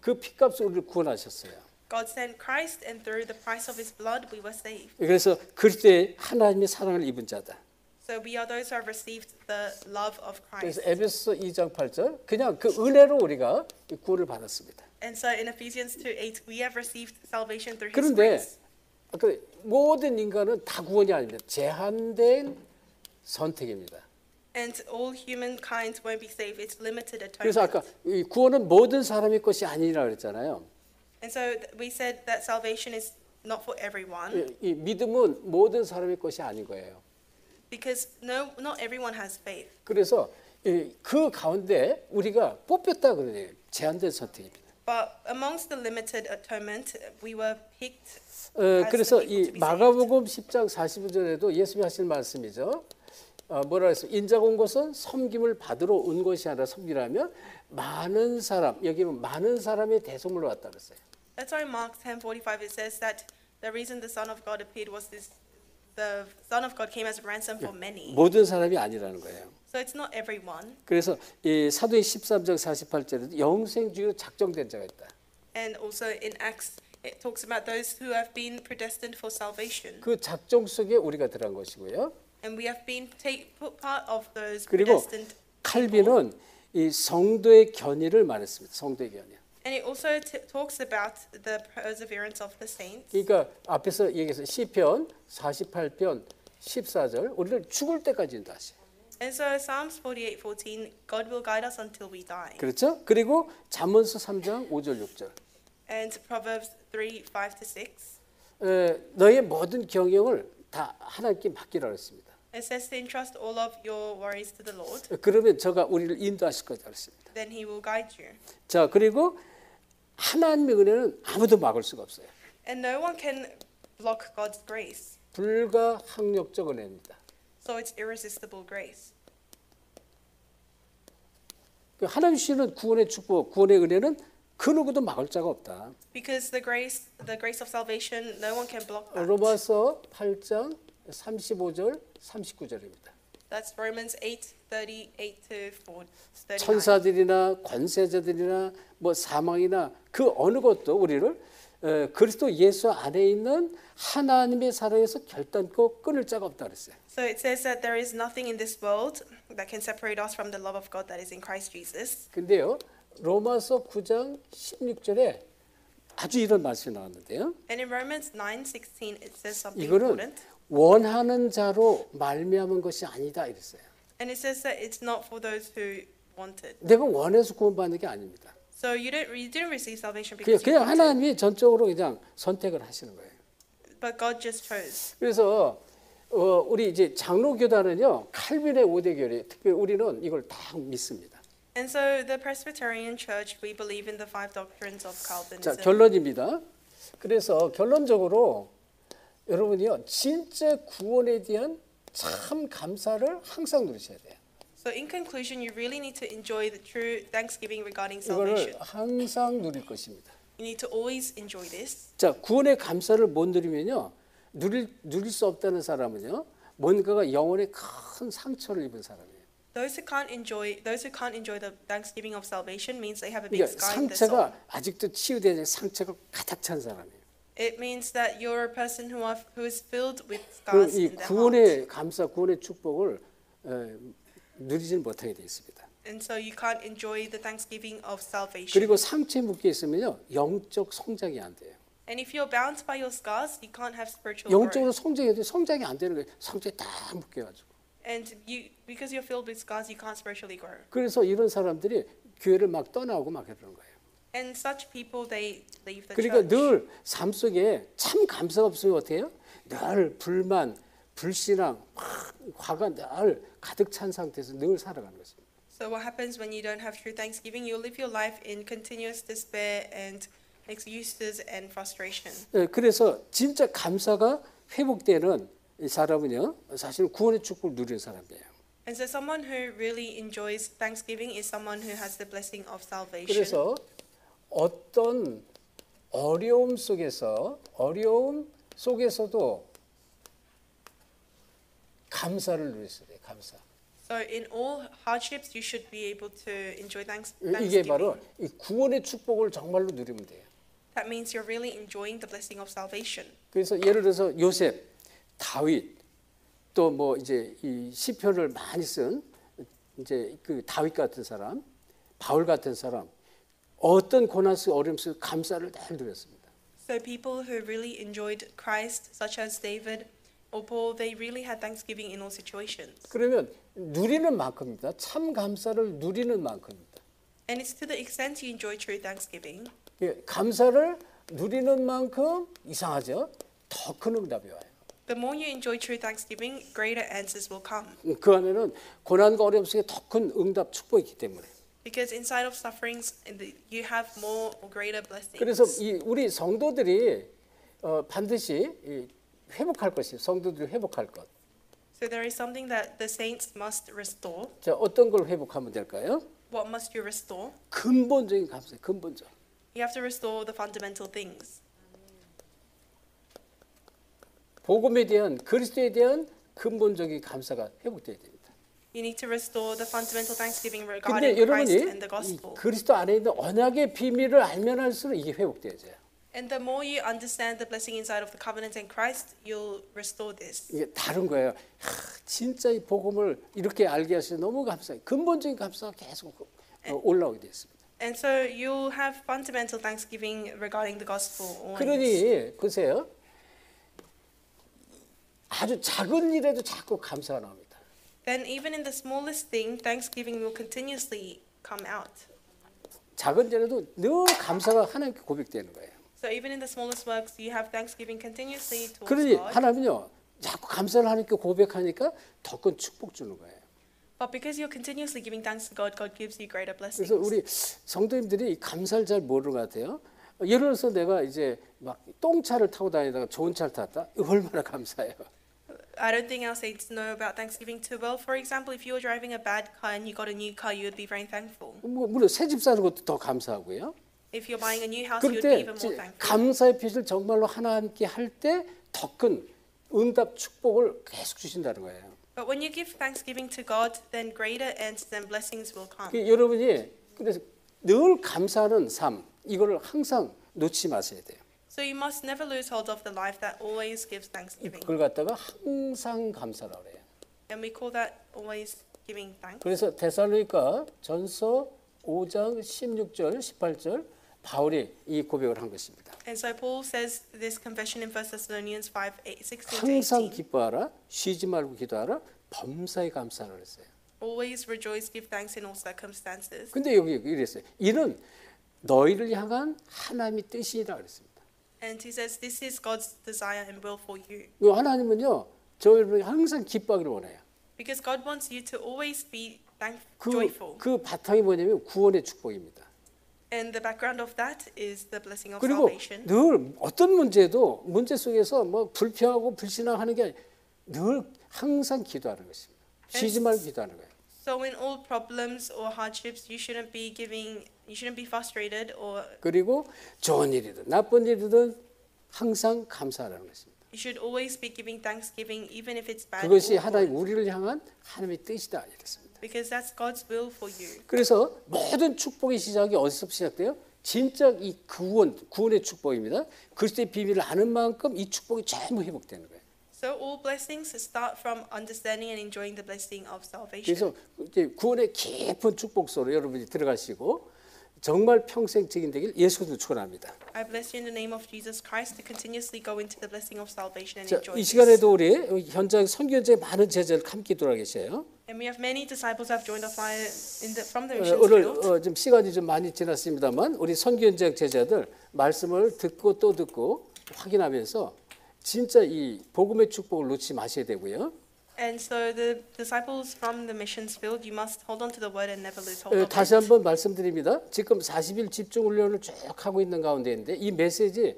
그 피값으로 우리를 구원하셨어요. God sent Christ, and through the price of His blood, we were saved. 그래서 그리스도의 하나님의 사랑을 입은 자다. So we are those who have received the love of 그래서 Christ. 에베소서 2장 8절 그냥 그 은혜로 우리가 구원을 받았습니다. And so in Ephesians 2:8, we have received salvation through His 그런데 grace. 모든 인간은 다 구원이 아닙니다. 제한된 선택입니다. And all humankind won't be saved. It's limited 그래서 atonement. 아까 이 구원은 모든 사람의 것이 아니라 그랬잖아요. And so we said that salvation is not for everyone, 이 믿음은 모든 사람의 것이 아닌 거예요. because not everyone has faith. 그래서 그 가운데 우리가 뽑혔다 그래요. 제한된 선택입니다. But amongst the limited atonement, we were picked. 그래서 as the people to 이 be 마가복음 10장 45절에도 예수님이 하신 말씀이죠. 뭐라 했어요? 인자가 온 것은 섬김을 받으러 온 것이 아니라 섬기라면 많은 사람 여기는 많은 사람의 대속물로 왔다 그랬어요. That's why in Mark 10:45 it says that the reason the Son of God appeared was the Son of God came as a ransom for many. 모든 사람이 아니라는 거예요. So it's not everyone. 그래서 이 사도행 13장 48절에도 영생주의로 작정된 자가 있다. And also in Acts it talks about those who have been predestined for salvation. 그 작정 속에 우리가 들어간 것이고요. And we have been put part of those 그리고 predestined. 칼빈은 이 성도의 견의를 말했습니다. 성도의 견의. And it also talks about the perseverance of the saints. 그러니까 앞에서 얘기해서 시편 48편 14절 우리를 죽을 때까지 인도하셔요. And so Psalms 48:14, God will guide us until we die. 그렇죠? 그리고 잠언서 3장 5절 6절. And Proverbs 3:5-6. 너의 모든 경영을 다 하나님께 맡기라고 했습니다. It says to entrust all of your worries to the Lord. 그러면 저가 우리를 인도하실 거다 그랬습니다. Then He will guide you. 자, 그리고 하나님의 은혜는 아무도 막을 수가 없어요. And no one can block God's grace. 불가항력적 은혜입니다. So it's irresistible grace. 하나님 주시는 구원의 축복, 구원의 은혜는 그 누구도 막을 자가 없다. Because the grace of salvation, no one can block that. 로마서 8장 35절 39절입니다. That's Romans 8:38-39. 천사들이나 권세자들이나 뭐 사망이나 그 어느 것도 우리를 그리스도 예수 안에 있는 하나님의 사랑에서 결단코 끊을 자가 없다 그랬어요. So it says that there is nothing in this world that can separate us from the love of God that is in Christ Jesus. 근데요. 로마서 9장 16절에 아주 이런 말씀이 나왔는데요. And in Romans 9:16 it says something 이거는 important. 원하는 자로 말미암은 것이 아니다 이랬어요. And it says that it's not for those who wanted. 내가 원해서 구원받는 게 아닙니다. So you didn't receive salvation because you 그냥 wanted. 하나님이 전적으로 그냥 선택을 하시는 거예요. but God just chose. 그래서 우리 이제 장로교단은요 칼빈의 5대 교리, 특별히 우리는 이걸 다 믿습니다. And so the Presbyterian Church, we believe in the 5 doctrines of 자, Calvinism. 결론입니다. 그래서 결론적으로 여러분이요 진짜 구원에 대한 참 감사를 항상 누리셔야 돼요. So in conclusion, you really need to enjoy the true thanksgiving regarding 이거를 salvation. 항상 누릴 것입니다. You need to always enjoy this. 자, 구원의 감사를 못 누리면요 누릴 수 없다는 사람은요 뭔가가 영혼에 큰 상처를 입은 사람이에요. Those who can't enjoy the thanksgiving of salvation means they have a big 그러니까 scar in their soul. 상처가 아직도 치유되지 않은 상처가 가득 찬 사람이에요. It means that you're a person who is filled with 그 scars 이 in their heart. 구원의 감사, 구원의 축복을 누리지는 못하게 돼 있습니다. And so you can't enjoy the thanksgiving of salvation. 그리고 상처에 묶여 있으면요 영적 성장이 안 돼요. And if you're bound by your scars, you can't have spiritual 영적으로 growth. 성장해도 성장이 안 되는 거예요. 상처에 딱 묶여가지고. And because you're filled with scars, you can't spiritually grow. 그래서 이런 사람들이 교회를 막 떠나고 막 이러는 거예요. And such people, they leave the 그러니까 church. 늘 삶 속에 참 감사가 없으면 어때요? 늘 불만, 불신앙, 화가 늘 가득 찬 상태에서 늘 살아가는 것입니다. So what happens when you don't have true thanksgiving? You live your life in continuous despair and excuses and frustration. 네, 그래서 진짜 감사가 회복되는 이 사람은요, 사실 구원의 축복을 누리는 사람이에요. And so someone who really enjoys thanksgiving is someone who has the blessing of salvation. 그래서 어떤 어려움 속에서도 감사를 누리셔야 돼요. 감사. So in all hardships, you should be able to enjoy 이게 thanksgiving. 바로 이 구원의 축복을 정말로 누리면 돼요. That means you're really enjoying the blessing of salvation. 그래서 예를 들어서 요셉, 다윗, 또 뭐 이제 이 시편을 많이 쓴 이제 그 다윗 같은 사람, 바울 같은 사람, 어떤 고난 속 어려움 속 감사를 늘 누렸습니다. So people who really enjoyed Christ, such as David or Paul, they really had thanksgiving in all situations. 그러면 누리는 만큼입니다. 참 감사를 누리는 만큼입니다. And it's to the extent you enjoy true thanksgiving. 예, 감사를 누리는 만큼 이상하죠? 더 큰 응답이 와요. The more you enjoy true thanksgiving, greater answers will come. 그 안에는 고난과 어려움 속에 더 큰 응답 축복이 있기 때문에. Because inside of sufferings, you have more or greater blessings. 그래서 우리 성도들이 반드시 회복할 것이 성도들이 회복할 것. So there is something that the saints must restore. 자, 어떤 걸 회복하면 될까요? What must you restore? 근본적인 감사, 근본적. You have to restore the fundamental things. 복음에 대한 그리스도에 대한 근본적인 감사가 회복돼야 됩니다. You need to restore the fundamental thanksgiving 근데 regarding Christ and 여러분이 the gospel. 그리스도 안에 있는 언약의 비밀을 알면 할수록 이게 회복돼야죠. And the more you understand the blessing inside of the covenant in Christ, you'll restore this. 이게 다른 거예요. 진짜 이 복음을 이렇게 알게 하셔서 너무 감사해요. 근본적인 감사가 계속 올라오게 됐습니다. And so you'll have fundamental thanksgiving regarding the gospel always. 그러니 보세요. 아주 작은 일에도 자꾸 감사가 나옵니다. Then even in the smallest thing, thanksgiving will continuously come out. 작은 일에도 늘 감사가 하나님께 고백되는 거예요. So even in the smallest works, you have thanksgiving continuously towards 그러니 God. 하나님은요 자꾸 감사를 하나님께 고백하니까 더 큰 축복 주는 거예요. But because you're continuously giving thanks to God, God gives you greater blessings. 그래서 우리 성도님들이 감사를 잘 모르는 것 같아요. 예를 들어서 내가 이제 막 똥차를 타고 다니다가 좋은 차를 탔다. 얼마나 감사해요. I don't think our saints know about thanksgiving too well. For example, if you were driving a bad car and you got a new car, you would be very thankful. 물론 새 집 사는 것도 더 감사하고요. If you're buying a new house, you would 그럴 be 때 even more thankful. 감사의 빛을 정말로 하나님께 할 때 더 큰 응답 축복을 계속 주신다는 거예요. But when you give thanksgiving to God, then greater answers and blessings will come. 여러분이 그래서 늘 감사하는 삶 이거를 항상 놓지 마셔야 돼요. So you must never lose hold of the life that always gives thanksgiving. 그걸 갖다가 항상 감사라고 그래요. And we call that always giving thanks. 그래서 데살로니가 전서 5장 16절 18절 바울이 이 고백을 한 것입니다. And so Paul says this confession in 1 Thessalonians 5:16 항상 to 18. 기뻐하라 쉬지 말고 기도하라 범사에 감사하라 그랬어요. Always rejoice, give thanks in all circumstances. 근데 여기 이랬어요. 이는 너희를 향한 하나님의 뜻이라 그랬습니다. And he says this is God's desire and will for you. 하나님은요, 저희를 항상 기뻐하기를 원해요. Because God wants you to always be joyful. 그 바탕이 뭐냐면 구원의 축복입니다. And the background of that is the blessing of 그리고 salvation. 늘 어떤 문제도 문제 속에서 뭐 불평하고 불신앙하는 게 아니라 늘 항상 기도하는 것입니다. 쉬지 말고 기도하는 거예요. So in all problems or hardships, you shouldn't be frustrated or. 그리고 좋은 일이든 나쁜 일이든 항상 감사하라는 것입니다. You should always be giving thanksgiving, even if it's bad. 그것이 or 하나님 good. 우리를 향한 하나님의 뜻이다 이랬습니다. Because that's God's will for you. 그래서 모든 축복의 시작이 어디서 시작돼요? 진짜 이 구원의 축복입니다. 그리스도의 비밀을 아는 만큼 이 축복이 전부 회복되는 거예요. So all blessings start from understanding and enjoying the blessing of salvation. 그래서 이제 구원의 깊은 축복 속으로 여러분이 들어가시고 정말 평생 증인되길 예수도 축원합니다. I bless you in the name of Jesus Christ to continuously go into the blessing of salvation and 자, enjoy 이 this. 시간에도 우리 현장 선교제 많은 제자들 함께 돌아 계세요. And we have many disciples who have joined us from the missions 오늘 field. 좀 시간이 좀 많이 지났습니다만 우리 선교 현장 제자들 말씀을 듣고 또 듣고 확인하면서 진짜 이 복음의 축복을 놓치지 마셔야 되고요. And so the disciples from the missions field, you must hold on to the word and never lose hold of 다시 it. 한번 말씀드립니다. 지금 40일 집중 훈련을 쭉 하고 있는 가운데인데 이 메시지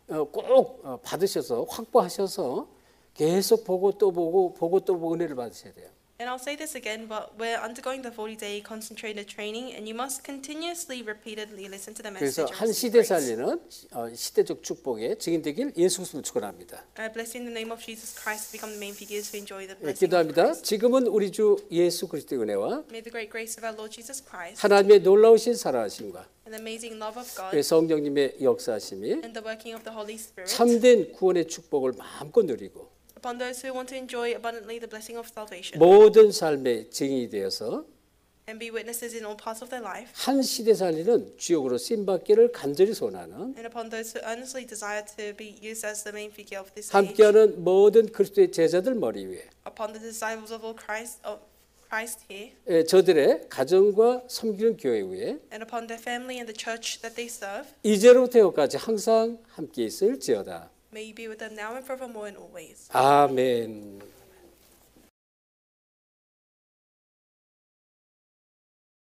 꼭 받으셔서 확보하셔서 계속 보고 또 보고 은혜를 받으셔야 돼요. And I'll say this again, but we're undergoing the 40-day concentrated training, and you must continuously, repeatedly listen to the 그래서 message. 한 시대 살리는 시대적 축복에 증인되길 예수 그리스도를 축원합니다. I bless you in the name of Jesus Christ to become the main figures who enjoy the blessing of 기도합니다. Christ. 지금은 우리 주 예수 그리스도의 은혜와 May the great grace of our Lord Jesus Christ 하나님의 놀라우신 사랑하심과 and the amazing love of God 성령님의 역사하심이 and the working of the Holy Spirit 참된 구원의 축복을 마음껏 누리고 upon those who want to enjoy abundantly the blessing of salvation 모든 삶의 증인이 되어서 and be witnesses in all parts of their life, 한 시대 살리는 주역으로 쓰임받기를 간절히 소원하는 and upon those who earnestly desire to be used as the main figure of this age, 함께하는 모든 그리스도의 제자들 머리 위에 upon the disciples of all Christ here, 저들의 가정과 섬기는 교회 위에 and upon their family and the church that they serve. 이제로부터 여기까지 항상 함께 있을지어다. May you be with them now and forevermore and always. 아멘.